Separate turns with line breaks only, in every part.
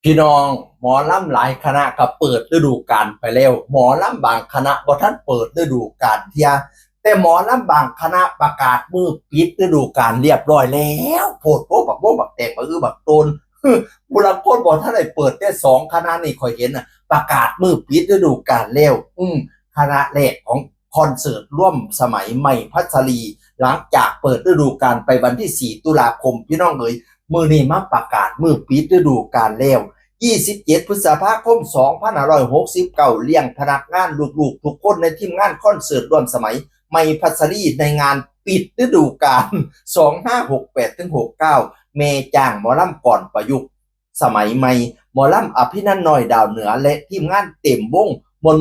พี่น้องหมอลำหลายคณะก็เปิดฤดูกาลไปแล้วหมอลำบางคณะบ่ทันเปิดฤดูกาลเที่ยแต่หมอลำบางคณะประกาศมือปิดฤดูกาลเรียบร้อยแล้วโพดโป๊บักโป๊บักแตกบักโตนบุรังคนบ่ทันได้เปิดแต่2 คณะนี่ข่อยเห็นน่ะประกาศมือปิดฤดูกาลแล้วคณะแรกของคอนเสิร์ตร่วมสมัยใหม่พัชรีหลังจากเปิดฤดูกาลไปวันที่4 ตุลาคมพี่น้องเอ๋ยมื้อนี้มาประกาศมือปิดฤดูกาลแล้ว27 พฤษภาคม 2569เลี้ยงพนักงานลูกๆทุกคนในทีมงานคอนเสิร์ตร่วมสมัยไมพัสรีในงานปิดฤดูกาล2568-69เมจ้างหมอลำก่อนประยุกต์สมัยใหม่หมอลำอภินันท์น้อยดาวเหนือและทีมงานเต็มวง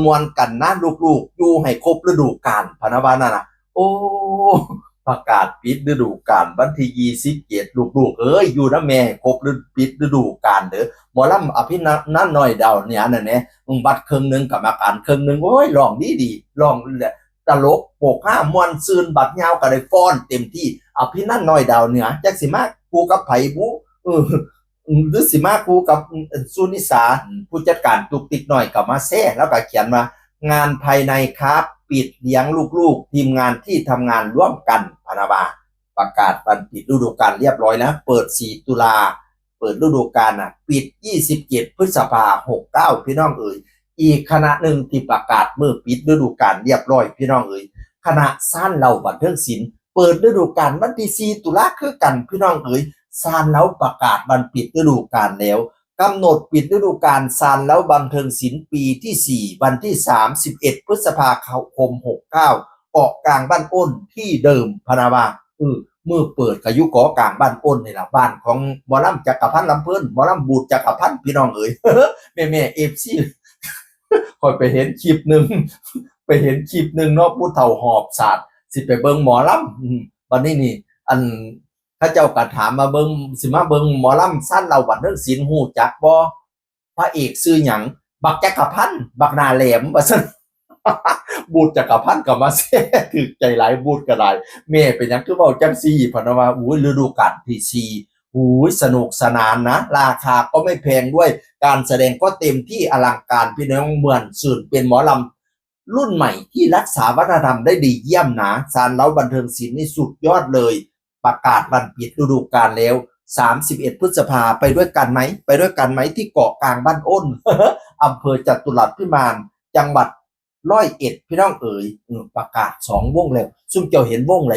มวนกันนะลูกๆอยู่ให้ครบฤดูกาลพนะวานั่นน่ะโอ้ประกาศปิดฤดูกาลวันที่27ลูกๆเอ้ยอยู่นะแม่ครบปิดฤดูกาลเด้อหมอลำอภินันท์น้อยดาวเนี่ยนั่นแหละบัตรครึ่งนึงกรรมการครึ่งนึงโอ้ยร้องดีร้องแหละตลกโปก5ม่วนซืนบัดยาวก็ได้ฟ้อนเต็มที่อภินันท์น้อยดาวเหนือจักสิมากูกับไผบุหรือสิมากูกับสุนิสาผู้จัดการตุกติกหน่อยก็มาแซ่แล้วก็เขียนมางานภายในครับปิดเลี้ยงลูกๆทีมงานที่ทำงานร่วมกันพนะบาประกาศวันปิดฤดูกาลเรียบร้อยแล้วเปิด4 ตุลาเปิดฤดูกาลปิด27 พฤษภาคม 69พี่น้องเอ๋ยอีกคณะหนึ่งที่ประกาศเมื่อปิดฤดูกาลเรียบร้อยพี่น้องเอ๋ยคณะซ่านเหล่าบันเทิงศิลป์เปิดฤดูกาลวันที่4 ตุลาคือกันพี่น้องเอ๋ยซานเล้าประกาศวันปิดฤดูกาลแล้วกำหนดปิดฤดูกาลซานเล้าบันเทิงศิลป์ปีที่4วันที่31 พฤษภาคม 69เกาะกลางบ้านอ้นที่เดิมพนะบามือเปิดกะยุเกาะกลางบ้านอ้นนี่ล่ะบ้านของหมอลำจักรพันธ์ลำเพิ่นหมอลำบูดจักรพันธ์พี่น้องเอ๋ยแม่ๆ FC คอยไปเห็นคลิปหนึ่งเนาะผู้เฒ่าหอบศาสตร์สิไปเบิ่งหมอลำวันนี้นี่อันถ้าเจ้าก็ถามมาเบิ่งสิมาเบิ่งหมอลำสั้นเราบัดเรื่องศิลป์ฮู้จักบ่พระเอกชื่อหยังบักจักรพันธ์บักหน้าแหลมว่าซั่น บูดจักรพันธ์ก็มาแซ่ถึกใจหลายบูดก็หลายแม่เป็นหยังคือเว้าจังซี่พะนะว่าอุ้ยฤดูกาลที่4อุ้ยสนุกสนานนะราคาก็ไม่แพงด้วยการแสดงก็เต็มที่อลังการพี่น้องเหมือนสื่อเป็นหมอลำรุ่นใหม่ที่รักษาวัฒนธรรมได้ดีเยี่ยมนะซานเล้าบันเทิงศิลป์นี่สุดยอดเลยประกาศวันปิดฤดูกาลแล้ว31 พฤษภาไปด้วยกันไหมที่เกาะกลางบ้านอ้น อำเภอจตุรัสพิมานจังหวัด101พี่น้องเอ๋ยประกาศ2 วงแล้วซุ่มเจ้าเห็นวงไหน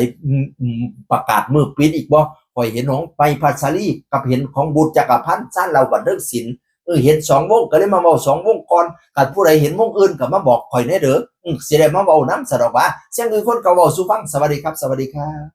ประกาศมือปิดอีกบ่ข่อยเห็นของไปพัชรีกับเห็นของบุตรจักรพันธ์ซ่านเราบันเทิงศิลป์เห็น2 วงก็เลยมาเว้า2 วงก่อนคันผู้ใดเห็นวงอื่นก็มาบอกข่อยแน่เด้อสิได้มาเว้านำซะดอกว่าเสียงอื่นคนก็เว้าสู่ฟังสวัสดีครับ